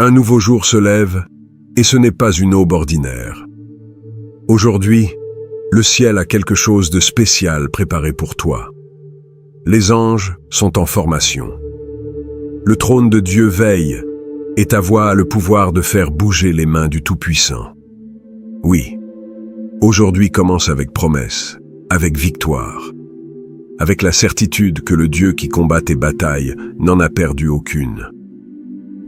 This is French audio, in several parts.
Un nouveau jour se lève, et ce n'est pas une aube ordinaire. Aujourd'hui, le ciel a quelque chose de spécial préparé pour toi. Les anges sont en formation. Le trône de Dieu veille, et ta voix a le pouvoir de faire bouger les mains du Tout-Puissant. Oui, aujourd'hui commence avec promesse, avec victoire, avec la certitude que le Dieu qui combat tes batailles n'en a perdu aucune.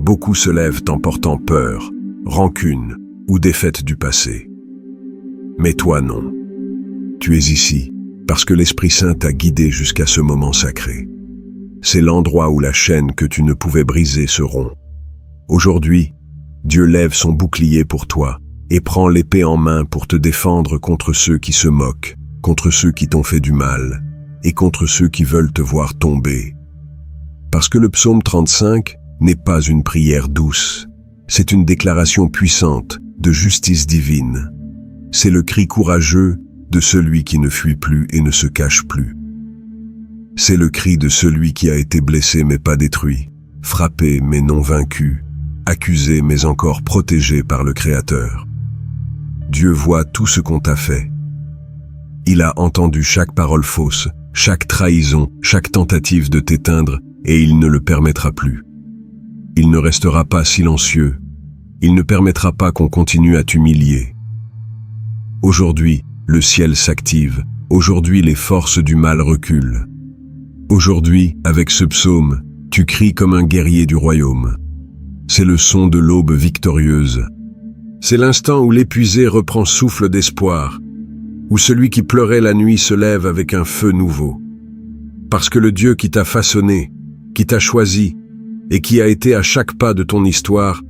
Beaucoup se lèvent en portant peur, rancune ou défaite du passé. Mais toi non. Tu es ici parce que l'Esprit Saint t'a guidé jusqu'à ce moment sacré. C'est l'endroit où la chaîne que tu ne pouvais briser se rompt. Aujourd'hui, Dieu lève son bouclier pour toi et prend l'épée en main pour te défendre contre ceux qui se moquent, contre ceux qui t'ont fait du mal et contre ceux qui veulent te voir tomber. Parce que le psaume 35 n'est pas une prière douce, c'est une déclaration puissante de justice divine. C'est le cri courageux de celui qui ne fuit plus et ne se cache plus. C'est le cri de celui qui a été blessé mais pas détruit, frappé mais non vaincu, accusé mais encore protégé par le Créateur. Dieu voit tout ce qu'on t'a fait. Il a entendu chaque parole fausse, chaque trahison, chaque tentative de t'éteindre, et il ne le permettra plus. Il ne restera pas silencieux. Il ne permettra pas qu'on continue à t'humilier. Aujourd'hui, le ciel s'active. Aujourd'hui, les forces du mal reculent. Aujourd'hui, avec ce psaume, tu cries comme un guerrier du royaume. C'est le son de l'aube victorieuse. C'est l'instant où l'épuisé reprend souffle d'espoir, où celui qui pleurait la nuit se lève avec un feu nouveau. Parce que le Dieu qui t'a façonné, qui t'a choisi, et qui a été à chaque pas de ton histoire,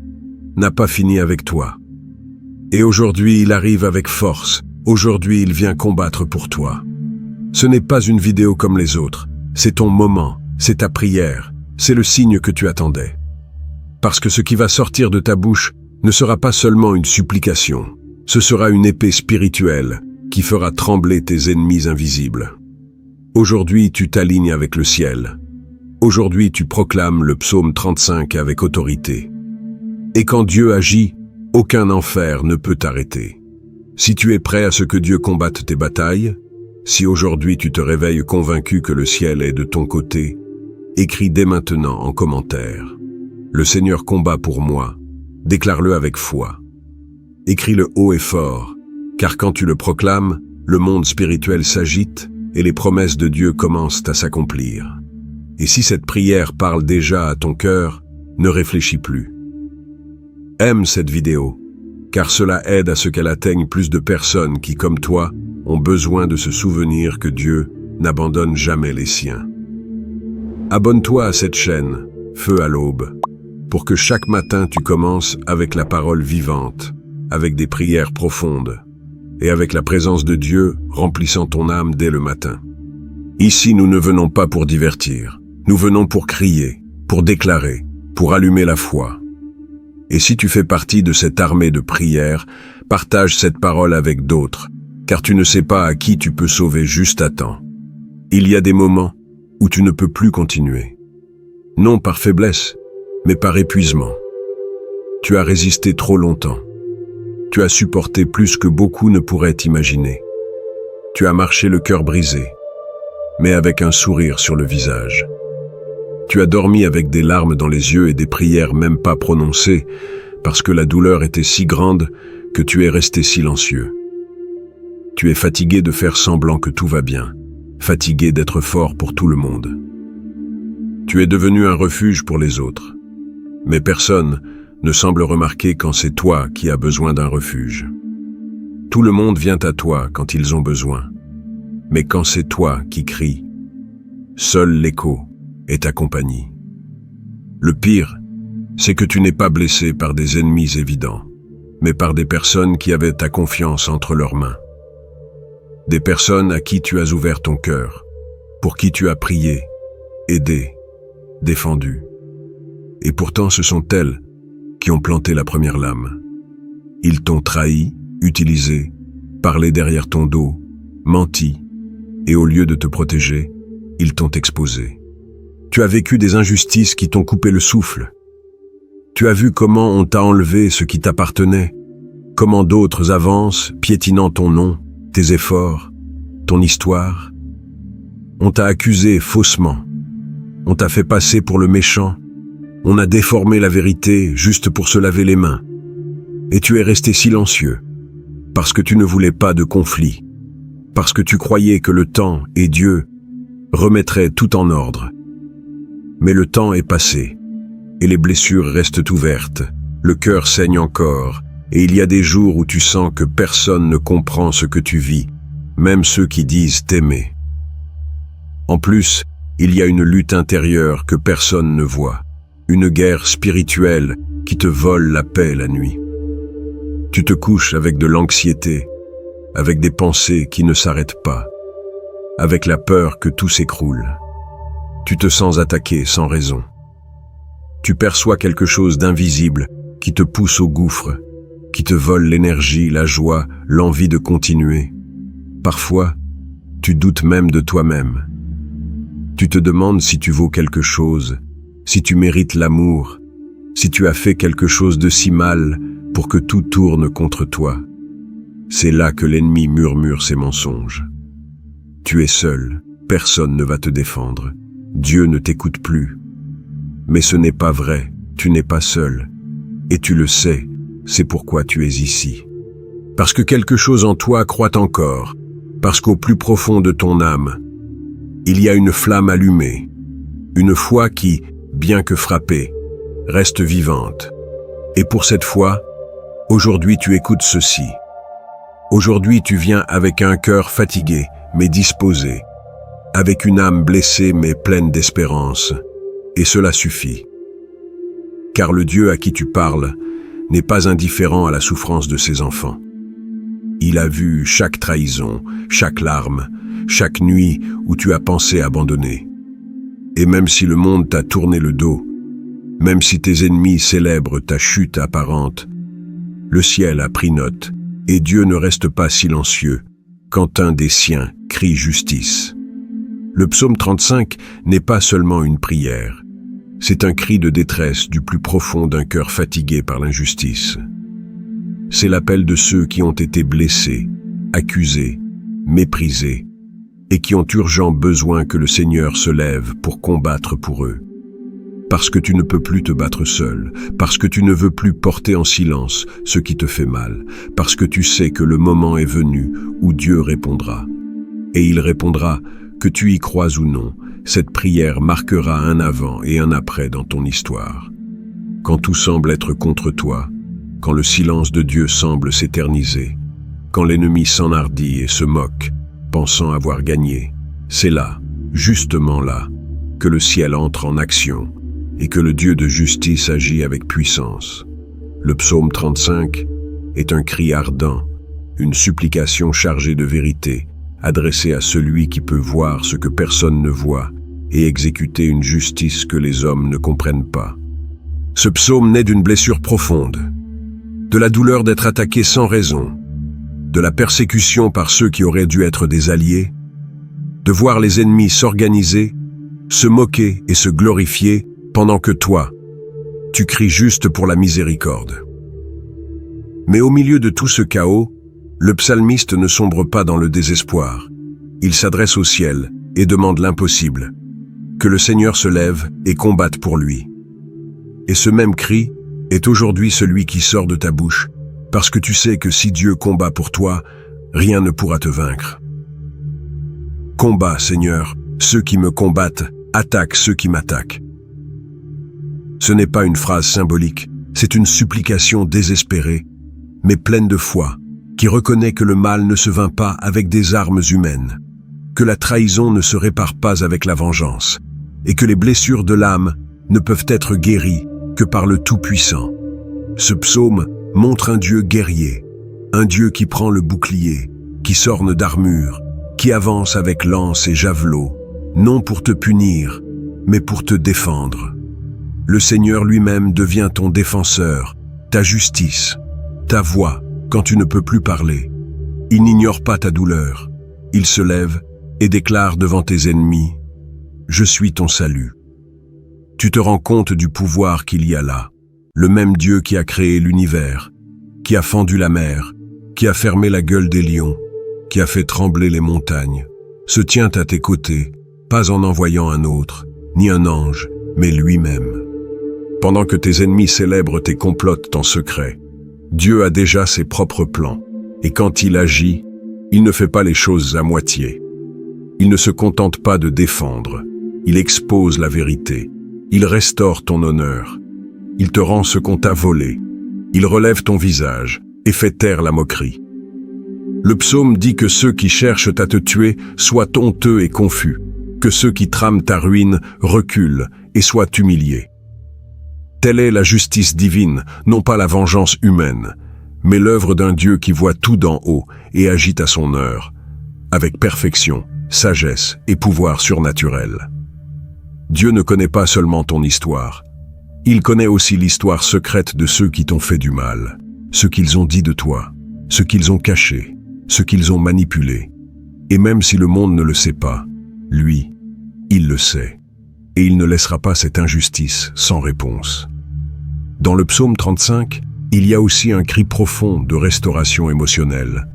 n'a pas fini avec toi. Et aujourd'hui, il arrive avec force. Aujourd'hui, il vient combattre pour toi. Ce n'est pas une vidéo comme les autres. C'est ton moment, c'est ta prière, c'est le signe que tu attendais. Parce que ce qui va sortir de ta bouche ne sera pas seulement une supplication. Ce sera une épée spirituelle qui fera trembler tes ennemis invisibles. Aujourd'hui, tu t'alignes avec le ciel. Aujourd'hui, tu proclames le psaume 35 avec autorité. Et quand Dieu agit, aucun enfer ne peut t'arrêter. Si tu es prêt à ce que Dieu combatte tes batailles, si aujourd'hui tu te réveilles convaincu que le ciel est de ton côté, écris dès maintenant en commentaire. Le Seigneur combat pour moi, déclare-le avec foi. Écris-le haut et fort, car quand tu le proclames, le monde spirituel s'agite et les promesses de Dieu commencent à s'accomplir. Et si cette prière parle déjà à ton cœur, ne réfléchis plus. Aime cette vidéo, car cela aide à ce qu'elle atteigne plus de personnes qui, comme toi, ont besoin de se souvenir que Dieu n'abandonne jamais les siens. Abonne-toi à cette chaîne, Feu à l'aube, pour que chaque matin tu commences avec la parole vivante, avec des prières profondes, et avec la présence de Dieu remplissant ton âme dès le matin. Ici, nous ne venons pas pour divertir. Nous venons pour crier, pour déclarer, pour allumer la foi. Et si tu fais partie de cette armée de prières, partage cette parole avec d'autres, car tu ne sais pas à qui tu peux sauver juste à temps. Il y a des moments où tu ne peux plus continuer. Non par faiblesse, mais par épuisement. Tu as résisté trop longtemps. Tu as supporté plus que beaucoup ne pourraient imaginer. Tu as marché le cœur brisé, mais avec un sourire sur le visage. Tu as dormi avec des larmes dans les yeux et des prières même pas prononcées, parce que la douleur était si grande que tu es resté silencieux. Tu es fatigué de faire semblant que tout va bien, fatigué d'être fort pour tout le monde. Tu es devenu un refuge pour les autres, mais personne ne semble remarquer quand c'est toi qui as besoin d'un refuge. Tout le monde vient à toi quand ils ont besoin, mais quand c'est toi qui cries, seul l'écho est ta compagnie. Le pire, c'est que tu n'es pas blessé par des ennemis évidents, mais par des personnes qui avaient ta confiance entre leurs mains. Des personnes à qui tu as ouvert ton cœur, pour qui tu as prié, aidé, défendu. Et pourtant ce sont elles qui ont planté la première lame. Ils t'ont trahi, utilisé, parlé derrière ton dos, menti, et au lieu de te protéger, ils t'ont exposé. Tu as vécu des injustices qui t'ont coupé le souffle. Tu as vu comment on t'a enlevé ce qui t'appartenait, comment d'autres avancent, piétinant ton nom, tes efforts, ton histoire. On t'a accusé faussement. On t'a fait passer pour le méchant. On a déformé la vérité juste pour se laver les mains. Et tu es resté silencieux, parce que tu ne voulais pas de conflit, parce que tu croyais que le temps et Dieu remettraient tout en ordre. Mais le temps est passé, et les blessures restent ouvertes, le cœur saigne encore, et il y a des jours où tu sens que personne ne comprend ce que tu vis, même ceux qui disent t'aimer. En plus, il y a une lutte intérieure que personne ne voit, une guerre spirituelle qui te vole la paix la nuit. Tu te couches avec de l'anxiété, avec des pensées qui ne s'arrêtent pas, avec la peur que tout s'écroule. Tu te sens attaqué sans raison. Tu perçois quelque chose d'invisible qui te pousse au gouffre, qui te vole l'énergie, la joie, l'envie de continuer. Parfois, tu doutes même de toi-même. Tu te demandes si tu vaux quelque chose, si tu mérites l'amour, si tu as fait quelque chose de si mal pour que tout tourne contre toi. C'est là que l'ennemi murmure ses mensonges. Tu es seul, personne ne va te défendre. Dieu ne t'écoute plus. Mais ce n'est pas vrai, tu n'es pas seul. Et tu le sais, c'est pourquoi tu es ici. Parce que quelque chose en toi croît encore, parce qu'au plus profond de ton âme, il y a une flamme allumée, une foi qui, bien que frappée, reste vivante. Et pour cette fois, aujourd'hui tu écoutes ceci. Aujourd'hui tu viens avec un cœur fatigué, mais disposé, avec une âme blessée mais pleine d'espérance, et cela suffit. Car le Dieu à qui tu parles n'est pas indifférent à la souffrance de ses enfants. Il a vu chaque trahison, chaque larme, chaque nuit où tu as pensé abandonner. Et même si le monde t'a tourné le dos, même si tes ennemis célèbrent ta chute apparente, le ciel a pris note, et Dieu ne reste pas silencieux quand un des siens crie justice. Le psaume 35 n'est pas seulement une prière, c'est un cri de détresse du plus profond d'un cœur fatigué par l'injustice. C'est l'appel de ceux qui ont été blessés, accusés, méprisés, et qui ont urgent besoin que le Seigneur se lève pour combattre pour eux. Parce que tu ne peux plus te battre seul, parce que tu ne veux plus porter en silence ce qui te fait mal, parce que tu sais que le moment est venu où Dieu répondra. Et il répondra, que tu y crois ou non, cette prière marquera un avant et un après dans ton histoire. Quand tout semble être contre toi, quand le silence de Dieu semble s'éterniser, quand l'ennemi s'enhardit et se moque, pensant avoir gagné, c'est là, justement là, que le ciel entre en action et que le Dieu de justice agit avec puissance. Le psaume 35 est un cri ardent, une supplication chargée de vérité, adressée à celui qui peut voir ce que personne ne voit et exécuter une justice que les hommes ne comprennent pas. Ce psaume naît d'une blessure profonde, de la douleur d'être attaqué sans raison, de la persécution par ceux qui auraient dû être des alliés, de voir les ennemis s'organiser, se moquer et se glorifier pendant que toi, tu cries juste pour la miséricorde. Mais au milieu de tout ce chaos, le psalmiste ne sombre pas dans le désespoir. Il s'adresse au ciel et demande l'impossible, que le Seigneur se lève et combatte pour lui. Et ce même cri est aujourd'hui celui qui sort de ta bouche, parce que tu sais que si Dieu combat pour toi, rien ne pourra te vaincre. Combat, Seigneur, ceux qui me combattent, attaque ceux qui m'attaquent. Ce n'est pas une phrase symbolique, c'est une supplication désespérée, mais pleine de foi, qui reconnaît que le mal ne se vainc pas avec des armes humaines, que la trahison ne se répare pas avec la vengeance, et que les blessures de l'âme ne peuvent être guéries que par le Tout-Puissant. Ce psaume montre un Dieu guerrier, un Dieu qui prend le bouclier, qui s'orne d'armure, qui avance avec lance et javelot, non pour te punir, mais pour te défendre. Le Seigneur lui-même devient ton défenseur, ta justice, ta voix quand tu ne peux plus parler. Il n'ignore pas ta douleur. Il se lève et déclare devant tes ennemis « Je suis ton salut ». Tu te rends compte du pouvoir qu'il y a là, Le même Dieu qui a créé l'univers, qui a fendu la mer, qui a fermé la gueule des lions, qui a fait trembler les montagnes, se tient à tes côtés, pas en envoyant un autre, ni un ange, mais lui-même. Pendant que tes ennemis célèbrent tes complotes en secret, Dieu a déjà ses propres plans, et quand il agit, il ne fait pas les choses à moitié. Il ne se contente pas de défendre, il expose la vérité, il restaure ton honneur, il te rend ce qu'on t'a volé, il relève ton visage et fait taire la moquerie. Le psaume dit que ceux qui cherchent à te tuer soient honteux et confus, que ceux qui trament ta ruine reculent et soient humiliés. Telle est la justice divine, non pas la vengeance humaine, mais l'œuvre d'un Dieu qui voit tout d'en haut et agit à son heure, avec perfection, sagesse et pouvoir surnaturel. Dieu ne connaît pas seulement ton histoire, il connaît aussi l'histoire secrète de ceux qui t'ont fait du mal, ce qu'ils ont dit de toi, ce qu'ils ont caché, ce qu'ils ont manipulé. Et même si le monde ne le sait pas, lui, il le sait, et il ne laissera pas cette injustice sans réponse. Dans le psaume 35, il y a aussi un cri profond de restauration émotionnelle.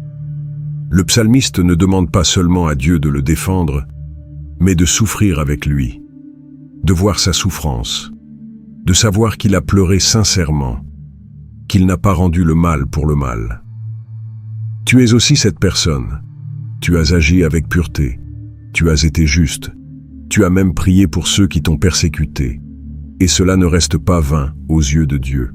Le psalmiste ne demande pas seulement à Dieu de le défendre, mais de souffrir avec lui, de voir sa souffrance, de savoir qu'il a pleuré sincèrement, qu'il n'a pas rendu le mal pour le mal. Tu es aussi cette personne. Tu as agi avec pureté, tu as été juste, tu as même prié pour ceux qui t'ont persécuté, et cela ne reste pas vain aux yeux de Dieu.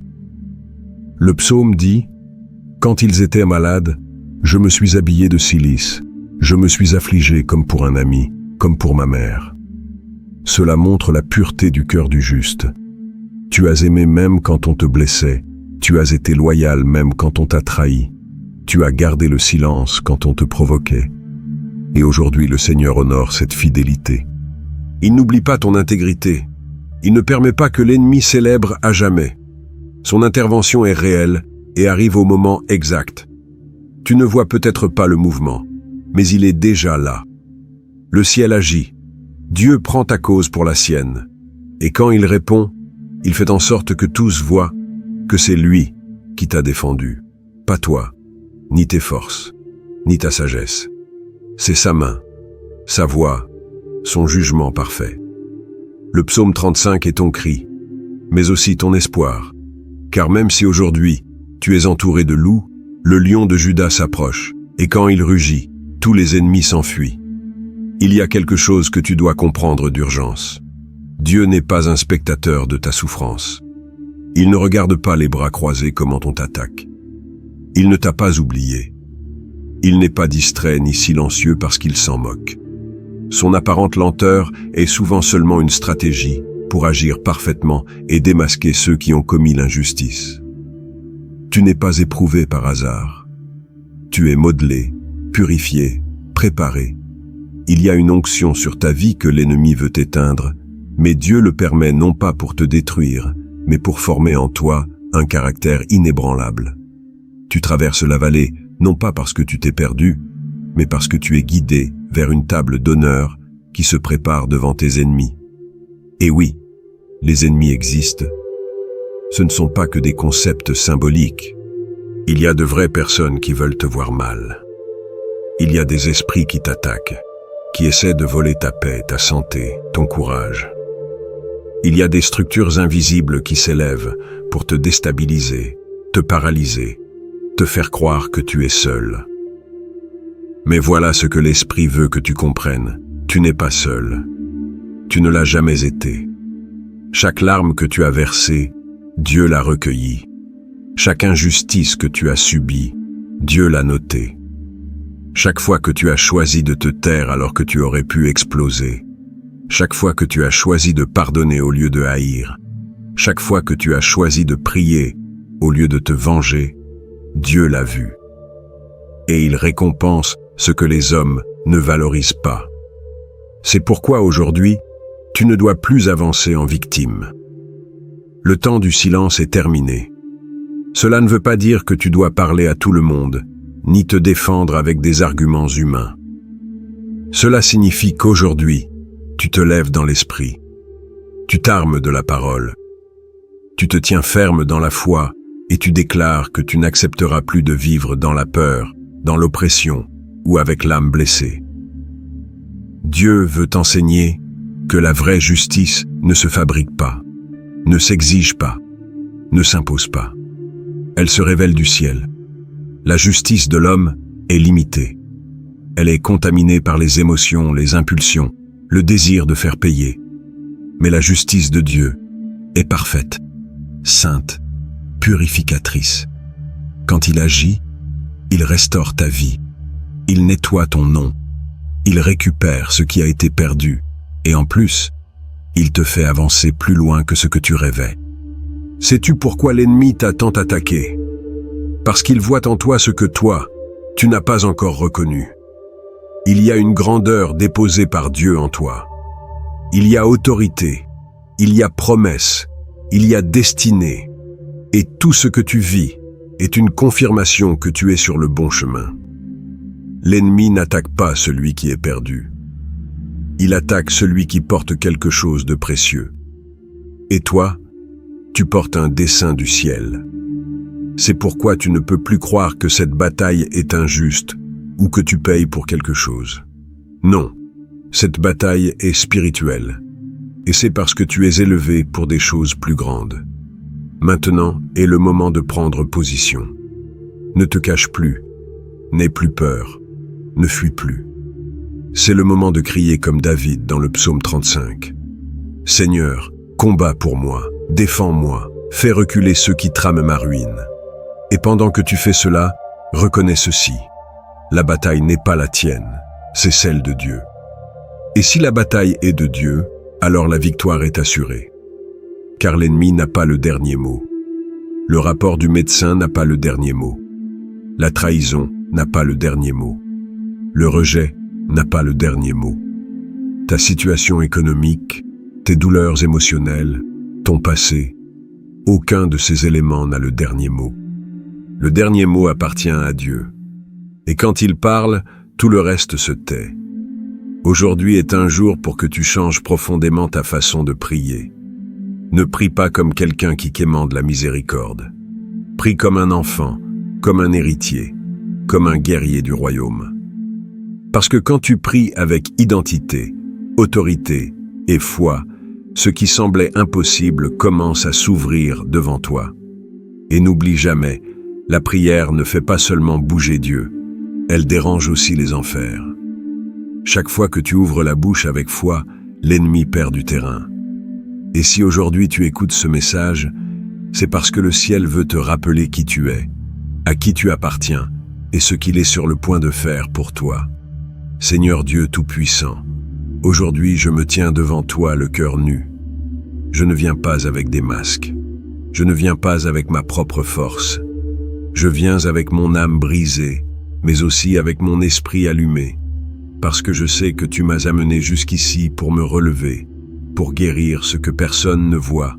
Le psaume dit « Quand ils étaient malades, je me suis habillé de cilice, je me suis affligé comme pour un ami, comme pour ma mère. » Cela montre la pureté du cœur du juste. Tu as aimé même quand on te blessait, tu as été loyal même quand on t'a trahi, tu as gardé le silence quand on te provoquait. Et aujourd'hui le Seigneur honore cette fidélité. Il n'oublie pas ton intégrité. Il ne permet pas que l'ennemi célèbre à jamais. Son intervention est réelle et arrive au moment exact. Tu ne vois peut-être pas le mouvement, mais il est déjà là. Le ciel agit. Dieu prend ta cause pour la sienne. Et quand il répond, il fait en sorte que tous voient que c'est lui qui t'a défendu, pas toi, ni tes forces, ni ta sagesse. C'est sa main, sa voix, son jugement parfait. Le psaume 35 est ton cri, mais aussi ton espoir, car même si aujourd'hui tu es entouré de loups, le lion de Juda s'approche, et quand il rugit, tous les ennemis s'enfuient. Il y a quelque chose que tu dois comprendre d'urgence. Dieu n'est pas un spectateur de ta souffrance. Il ne regarde pas les bras croisés comment on t'attaque. Il ne t'a pas oublié. Il n'est pas distrait ni silencieux parce qu'il s'en moque. Son apparente lenteur est souvent seulement une stratégie pour agir parfaitement et démasquer ceux qui ont commis l'injustice. Tu n'es pas éprouvé par hasard. Tu es modelé, purifié, préparé. Il y a une onction sur ta vie que l'ennemi veut éteindre, mais Dieu le permet non pas pour te détruire, mais pour former en toi un caractère inébranlable. Tu traverses la vallée non pas parce que tu t'es perdu, mais parce que tu es guidé vers une table d'honneur qui se prépare devant tes ennemis. Et oui, les ennemis existent. Ce ne sont pas que des concepts symboliques. Il y a de vraies personnes qui veulent te voir mal. Il y a des esprits qui t'attaquent, qui essaient de voler ta paix, ta santé, ton courage. Il y a des structures invisibles qui s'élèvent pour te déstabiliser, te paralyser, te faire croire que tu es seul. Mais voilà ce que l'esprit veut que tu comprennes. Tu n'es pas seul. Tu ne l'as jamais été. Chaque larme que tu as versée, Dieu l'a recueillie. Chaque injustice que tu as subie, Dieu l'a notée. Chaque fois que tu as choisi de te taire alors que tu aurais pu exploser, chaque fois que tu as choisi de pardonner au lieu de haïr, chaque fois que tu as choisi de prier au lieu de te venger, Dieu l'a vu. Et il récompense ce que les hommes ne valorisent pas. C'est pourquoi aujourd'hui, tu ne dois plus avancer en victime. Le temps du silence est terminé. Cela ne veut pas dire que tu dois parler à tout le monde, ni te défendre avec des arguments humains. Cela signifie qu'aujourd'hui, tu te lèves dans l'esprit. Tu t'armes de la parole. Tu te tiens ferme dans la foi et tu déclares que tu n'accepteras plus de vivre dans la peur, dans l'oppression ou avec l'âme blessée. Dieu veut t'enseigner que la vraie justice ne se fabrique pas, ne s'exige pas, ne s'impose pas. Elle se révèle du ciel. La justice de l'homme est limitée. Elle est contaminée par les émotions, les impulsions, le désir de faire payer. Mais la justice de Dieu est parfaite, sainte, purificatrice. Quand il agit, il restaure ta vie. Il nettoie ton nom. Il récupère ce qui a été perdu. Et en plus, il te fait avancer plus loin que ce que tu rêvais. Sais-tu pourquoi l'ennemi t'a tant attaqué? Parce qu'il voit en toi ce que toi, tu n'as pas encore reconnu. Il y a une grandeur déposée par Dieu en toi. Il y a autorité, il y a promesse, il y a destinée. Et tout ce que tu vis est une confirmation que tu es sur le bon chemin. L'ennemi n'attaque pas celui qui est perdu. Il attaque celui qui porte quelque chose de précieux. Et toi, tu portes un dessein du ciel. C'est pourquoi tu ne peux plus croire que cette bataille est injuste ou que tu payes pour quelque chose. Non, cette bataille est spirituelle. Et c'est parce que tu es élevé pour des choses plus grandes. Maintenant est le moment de prendre position. Ne te cache plus, n'aie plus peur, ne fuis plus. C'est le moment de crier comme David dans le psaume 35. Seigneur, combat pour moi, défends-moi, fais reculer ceux qui trament ma ruine. Et pendant que tu fais cela, reconnais ceci. La bataille n'est pas la tienne, c'est celle de Dieu. Et si la bataille est de Dieu, alors la victoire est assurée. Car l'ennemi n'a pas le dernier mot. Le rapport du médecin n'a pas le dernier mot. La trahison n'a pas le dernier mot. Le rejet n'a pas le dernier mot. Ta situation économique, tes douleurs émotionnelles, ton passé, aucun de ces éléments n'a le dernier mot. Le dernier mot appartient à Dieu. Et quand il parle, tout le reste se tait. Aujourd'hui est un jour pour que tu changes profondément ta façon de prier. Ne prie pas comme quelqu'un qui quémande la miséricorde. Prie comme un enfant, comme un héritier, comme un guerrier du royaume. Parce que quand tu pries avec identité, autorité et foi, ce qui semblait impossible commence à s'ouvrir devant toi. Et n'oublie jamais, la prière ne fait pas seulement bouger Dieu, elle dérange aussi les enfers. Chaque fois que tu ouvres la bouche avec foi, l'ennemi perd du terrain. Et si aujourd'hui tu écoutes ce message, c'est parce que le ciel veut te rappeler qui tu es, à qui tu appartiens et ce qu'il est sur le point de faire pour toi. Seigneur Dieu Tout-Puissant, aujourd'hui je me tiens devant toi le cœur nu. Je ne viens pas avec des masques. Je ne viens pas avec ma propre force. Je viens avec mon âme brisée, mais aussi avec mon esprit allumé, parce que je sais que tu m'as amené jusqu'ici pour me relever, pour guérir ce que personne ne voit,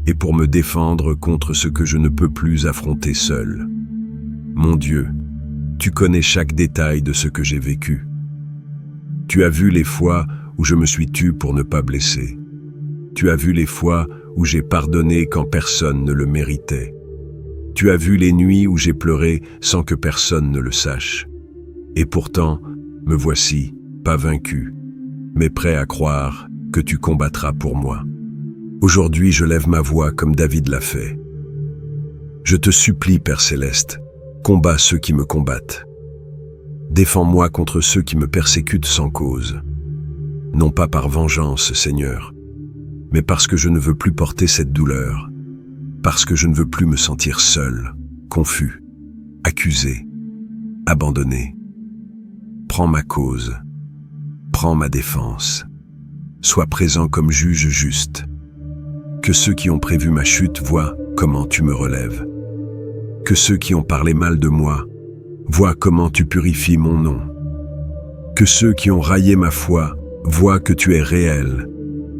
et pour me défendre contre ce que je ne peux plus affronter seul. Mon Dieu, tu connais chaque détail de ce que j'ai vécu. Tu as vu les fois où je me suis tu pour ne pas blesser. Tu as vu les fois où j'ai pardonné quand personne ne le méritait. Tu as vu les nuits où j'ai pleuré sans que personne ne le sache. Et pourtant, me voici, pas vaincu, mais prêt à croire que tu combattras pour moi. Aujourd'hui, je lève ma voix comme David l'a fait. Je te supplie, Père Céleste, combats ceux qui me combattent. Défends-moi contre ceux qui me persécutent sans cause. Non pas par vengeance, Seigneur, mais parce que je ne veux plus porter cette douleur, parce que je ne veux plus me sentir seul, confus, accusé, abandonné. Prends ma cause, prends ma défense, sois présent comme juge juste. Que ceux qui ont prévu ma chute voient comment tu me relèves. Que ceux qui ont parlé mal de moi voient comment tu purifies mon nom. Que ceux qui ont raillé ma foi voient que tu es réel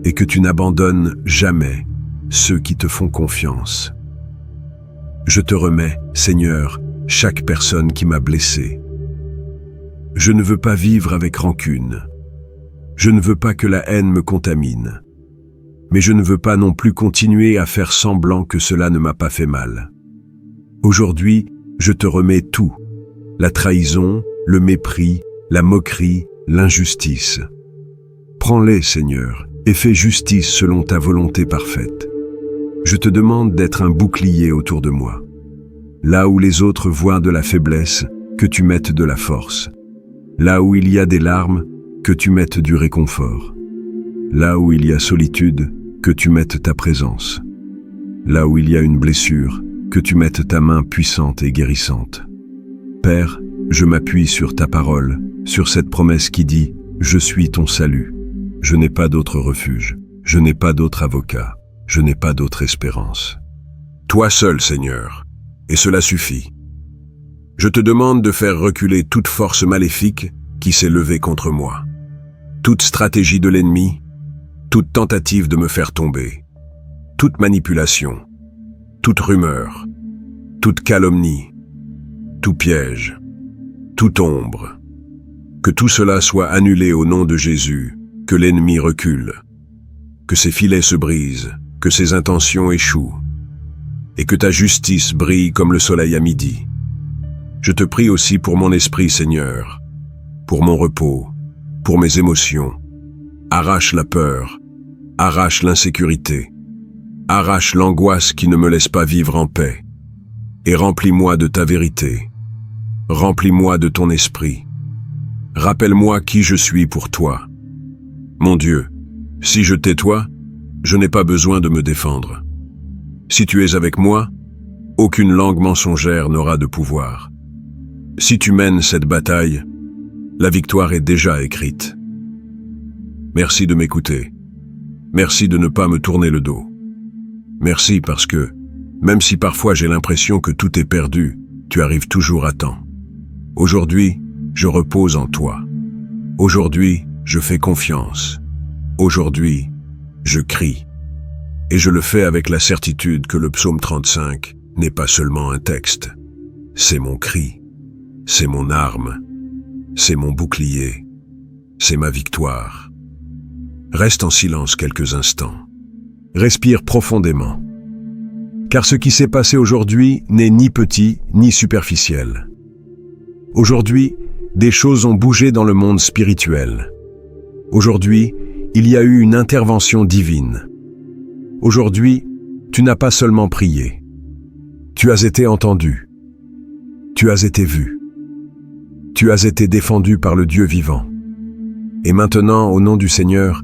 et que tu n'abandonnes jamais ceux qui te font confiance. Je te remets, Seigneur, chaque personne qui m'a blessé. Je ne veux pas vivre avec rancune. Je ne veux pas que la haine me contamine. mais je ne veux pas non plus continuer à faire semblant que cela ne m'a pas fait mal. Aujourd'hui, je te remets tout, la trahison, le mépris, la moquerie, l'injustice. Prends-les, Seigneur, et fais justice selon ta volonté parfaite. Je te demande d'être un bouclier autour de moi. Là où les autres voient de la faiblesse, que tu mettes de la force. Là où il y a des larmes, que tu mettes du réconfort. Là où il y a solitude, que tu mettes ta présence. Là où il y a une blessure, que tu mettes ta main puissante et guérissante. Père, je m'appuie sur ta parole, sur cette promesse qui dit « Je suis ton salut ». Je n'ai pas d'autre refuge, je n'ai pas d'autre avocat, je n'ai pas d'autre espérance. Toi seul, Seigneur, et cela suffit. Je te demande de faire reculer toute force maléfique qui s'est levée contre moi. Toute stratégie de l'ennemi, toute tentative de me faire tomber, toute manipulation, toute rumeur, toute calomnie, tout piège, toute ombre. Que tout cela soit annulé au nom de Jésus, que l'ennemi recule, que ses filets se brisent, que ses intentions échouent, et que ta justice brille comme le soleil à midi. Je te prie aussi pour mon esprit, Seigneur, pour mon repos, pour mes émotions. Arrache la peur, arrache l'insécurité, arrache l'angoisse qui ne me laisse pas vivre en paix, et remplis-moi de ta vérité, remplis-moi de ton esprit. Rappelle-moi qui je suis pour toi. Mon Dieu, si je tais toi, je n'ai pas besoin de me défendre. Si tu es avec moi, aucune langue mensongère n'aura de pouvoir. Si tu mènes cette bataille, la victoire est déjà écrite. Merci de m'écouter. Merci de ne pas me tourner le dos. Merci parce que, même si parfois j'ai l'impression que tout est perdu, tu arrives toujours à temps. Aujourd'hui, je repose en toi. Aujourd'hui, je fais confiance. Aujourd'hui, je crie. Et je le fais avec la certitude que le psaume 35 n'est pas seulement un texte. C'est mon cri, c'est mon arme, c'est mon bouclier, c'est ma victoire. Reste en silence quelques instants. Respire profondément. Car ce qui s'est passé aujourd'hui n'est ni petit ni superficiel. Aujourd'hui, des choses ont bougé dans le monde spirituel. Aujourd'hui, il y a eu une intervention divine. Aujourd'hui, tu n'as pas seulement prié. Tu as été entendu. Tu as été vu. Tu as été défendu par le Dieu vivant. Et maintenant, au nom du Seigneur,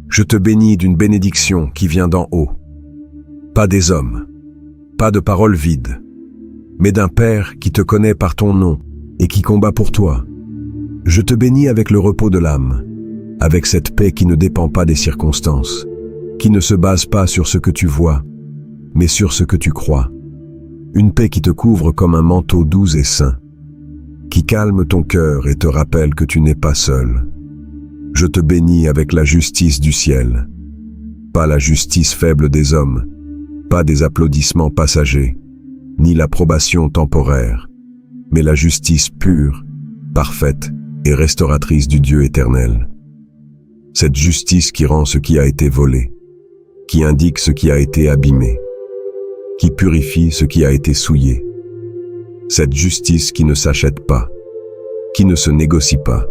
je te bénis d'une bénédiction qui vient d'en haut. Pas des hommes, pas de paroles vides, mais d'un Père qui te connaît par ton nom et qui combat pour toi. Je te bénis avec le repos de l'âme, avec cette paix qui ne dépend pas des circonstances, qui ne se base pas sur ce que tu vois, mais sur ce que tu crois. Une paix qui te couvre comme un manteau doux et sain, qui calme ton cœur et te rappelle que tu n'es pas seul. Je te bénis avec la justice du ciel, pas la justice faible des hommes, pas des applaudissements passagers, ni l'approbation temporaire, mais la justice pure, parfaite et restauratrice du Dieu éternel. Cette justice qui rend ce qui a été volé, qui indique ce qui a été abîmé, qui purifie ce qui a été souillé. Cette justice qui ne s'achète pas, qui ne se négocie pas,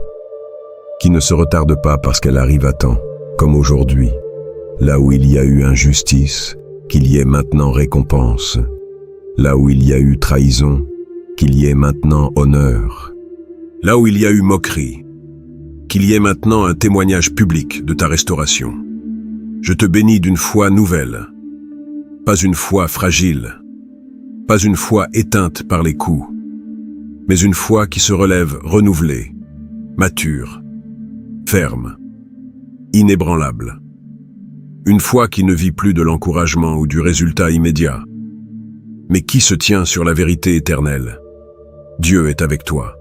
qui ne se retarde pas parce qu'elle arrive à temps, comme aujourd'hui. Là où il y a eu injustice, qu'il y ait maintenant récompense. Là où il y a eu trahison, qu'il y ait maintenant honneur. Là où il y a eu moquerie, qu'il y ait maintenant un témoignage public de ta restauration. Je te bénis d'une foi nouvelle, pas une foi fragile, pas une foi éteinte par les coups, mais une foi qui se relève renouvelée, mature, ferme, inébranlable. Une foi qui ne vit plus de l'encouragement ou du résultat immédiat, mais qui se tient sur la vérité éternelle. Dieu est avec toi.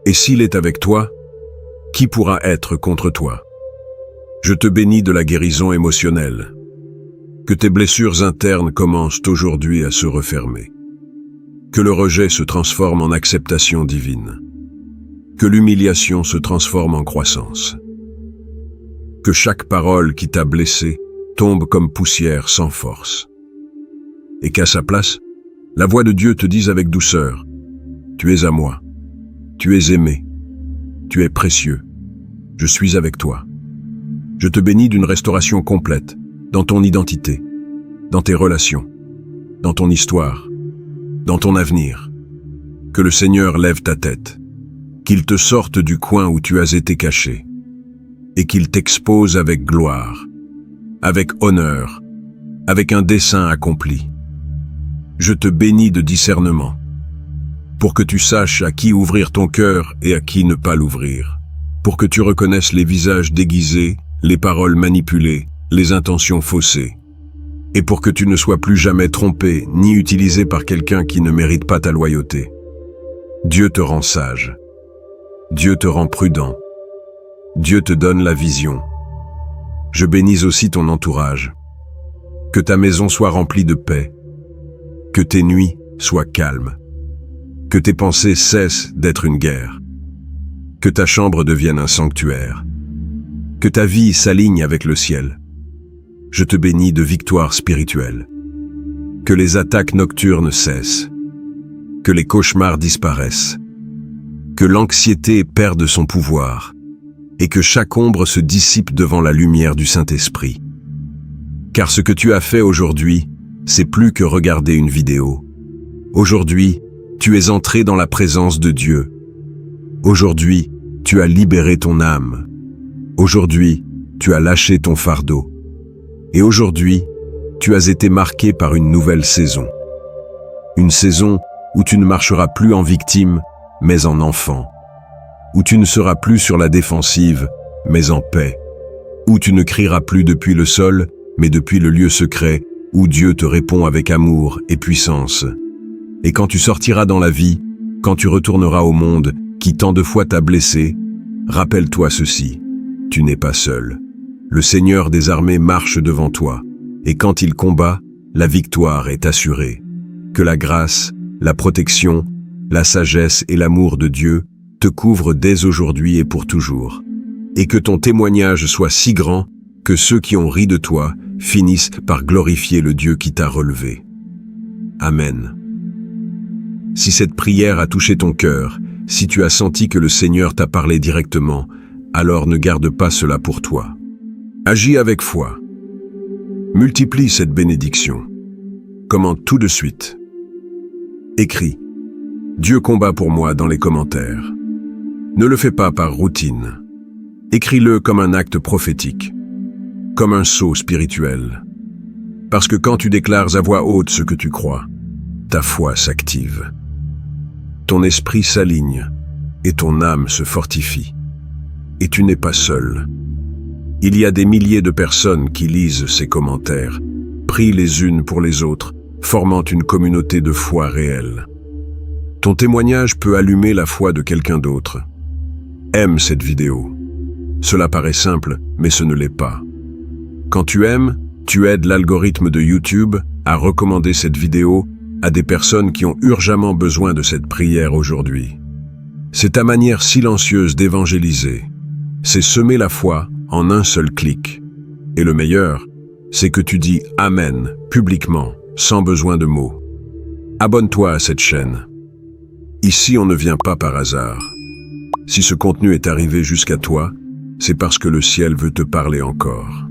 Et s'il est avec toi, qui pourra être contre toi? Je te bénis de la guérison émotionnelle. Que tes blessures internes commencent aujourd'hui à se refermer. Que le rejet se transforme en acceptation divine. Que l'humiliation se transforme en croissance. Que chaque parole qui t'a blessé tombe comme poussière sans force. Et qu'à sa place, la voix de Dieu te dise avec douceur, « Tu es à moi, tu es aimé, tu es précieux, je suis avec toi. » Je te bénis d'une restauration complète, dans ton identité, dans tes relations, dans ton histoire, dans ton avenir. Que le Seigneur lève ta tête, qu'il te sorte du coin où tu as été caché, et qu'il t'expose avec gloire, avec honneur, avec un dessein accompli. Je te bénis de discernement, pour que tu saches à qui ouvrir ton cœur et à qui ne pas l'ouvrir, pour que tu reconnaisses les visages déguisés, les paroles manipulées, les intentions faussées, et pour que tu ne sois plus jamais trompé ni utilisé par quelqu'un qui ne mérite pas ta loyauté. Dieu te rend sage, Dieu te rend prudent, Dieu te donne la vision. Je bénis aussi ton entourage, que ta maison soit remplie de paix, que tes nuits soient calmes, que tes pensées cessent d'être une guerre, que ta chambre devienne un sanctuaire, que ta vie s'aligne avec le ciel. Je te bénis de victoires spirituelles, que les attaques nocturnes cessent, que les cauchemars disparaissent, que l'anxiété perde son pouvoir, et que chaque ombre se dissipe devant la lumière du Saint-Esprit. Car ce que tu as fait aujourd'hui, c'est plus que regarder une vidéo. Aujourd'hui, tu es entré dans la présence de Dieu. Aujourd'hui, tu as libéré ton âme. Aujourd'hui, tu as lâché ton fardeau. Et aujourd'hui, tu as été marqué par une nouvelle saison. Une saison où tu ne marcheras plus en victime, mais en enfant. Où tu ne seras plus sur la défensive, mais en paix. Où tu ne crieras plus depuis le sol, mais depuis le lieu secret, où Dieu te répond avec amour et puissance. Et quand tu sortiras dans la vie, quand tu retourneras au monde qui tant de fois t'a blessé, rappelle-toi ceci, tu n'es pas seul. Le Seigneur des armées marche devant toi, et quand il combat, la victoire est assurée. Que la grâce, la protection, la sagesse et l'amour de Dieu te couvrent dès aujourd'hui et pour toujours. Et que ton témoignage soit si grand que ceux qui ont ri de toi finissent par glorifier le Dieu qui t'a relevé. Amen. Si cette prière a touché ton cœur, si tu as senti que le Seigneur t'a parlé directement, alors ne garde pas cela pour toi. Agis avec foi. Multiplie cette bénédiction. Commente tout de suite. Écris « Dieu combat pour moi » dans les commentaires. Ne le fais pas par routine. Écris-le comme un acte prophétique, comme un sceau spirituel. Parce que quand tu déclares à voix haute ce que tu crois, ta foi s'active. Ton esprit s'aligne et ton âme se fortifie. Et tu n'es pas seul. Il y a des milliers de personnes qui lisent ces commentaires, prient les unes pour les autres, formant une communauté de foi réelle. Ton témoignage peut allumer la foi de quelqu'un d'autre. Aime cette vidéo. Cela paraît simple, mais ce ne l'est pas. Quand tu aimes, tu aides l'algorithme de YouTube à recommander cette vidéo à des personnes qui ont urgemment besoin de cette prière aujourd'hui. C'est ta manière silencieuse d'évangéliser. C'est semer la foi en un seul clic. Et le meilleur, c'est que tu dis « Amen » publiquement, sans besoin de mots. Abonne-toi à cette chaîne. Ici, on ne vient pas par hasard. Si ce contenu est arrivé jusqu'à toi, c'est parce que le ciel veut te parler encore.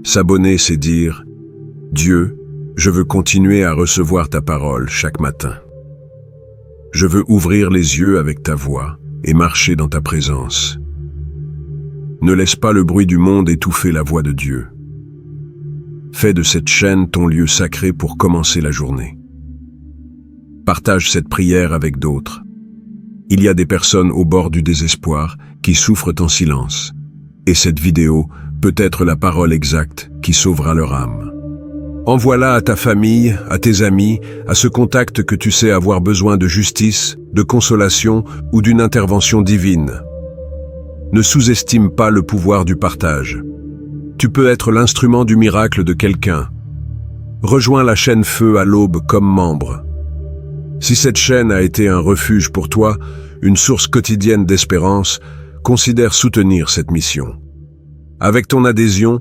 S'abonner, c'est dire « Dieu, je veux continuer à recevoir ta parole chaque matin. Je veux ouvrir les yeux avec ta voix et marcher dans ta présence. » Ne laisse pas le bruit du monde étouffer la voix de Dieu. Fais de cette chaîne ton lieu sacré pour commencer la journée. Partage cette prière avec d'autres. Il y a des personnes au bord du désespoir qui souffrent en silence. Et cette vidéo peut être la parole exacte qui sauvera leur âme. Envoie-la à ta famille, à tes amis, à ce contact que tu sais avoir besoin de justice, de consolation ou d'une intervention divine. Ne sous-estime pas le pouvoir du partage. Tu peux être l'instrument du miracle de quelqu'un. Rejoins la chaîne Feu à l'aube comme membre. Si cette chaîne a été un refuge pour toi, une source quotidienne d'espérance, considère soutenir cette mission. Avec ton adhésion,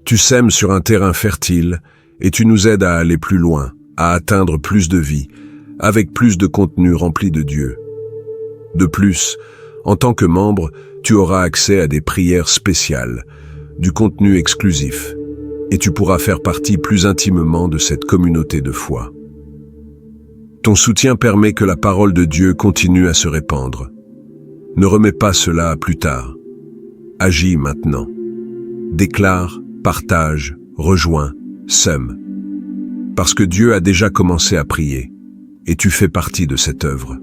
Tu sèmes sur un terrain fertile et tu nous aides à aller plus loin, à atteindre plus de vie, avec plus de contenu rempli de Dieu. De plus, en tant que membre, tu auras accès à des prières spéciales, du contenu exclusif, et tu pourras faire partie plus intimement de cette communauté de foi. Ton soutien permet que la parole de Dieu continue à se répandre. Ne remets pas cela à plus tard. Agis maintenant. Déclare, partage, rejoins, sème. Parce que Dieu a déjà commencé à prier, et tu fais partie de cette œuvre.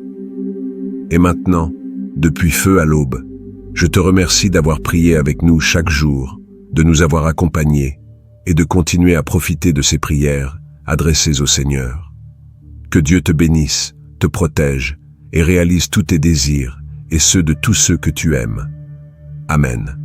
Et maintenant, depuis feu à l'aube, je te remercie d'avoir prié avec nous chaque jour, de nous avoir accompagnés, et de continuer à profiter de ces prières adressées au Seigneur. Que Dieu te bénisse, te protège, et réalise tous tes désirs, et ceux de tous ceux que tu aimes. Amen.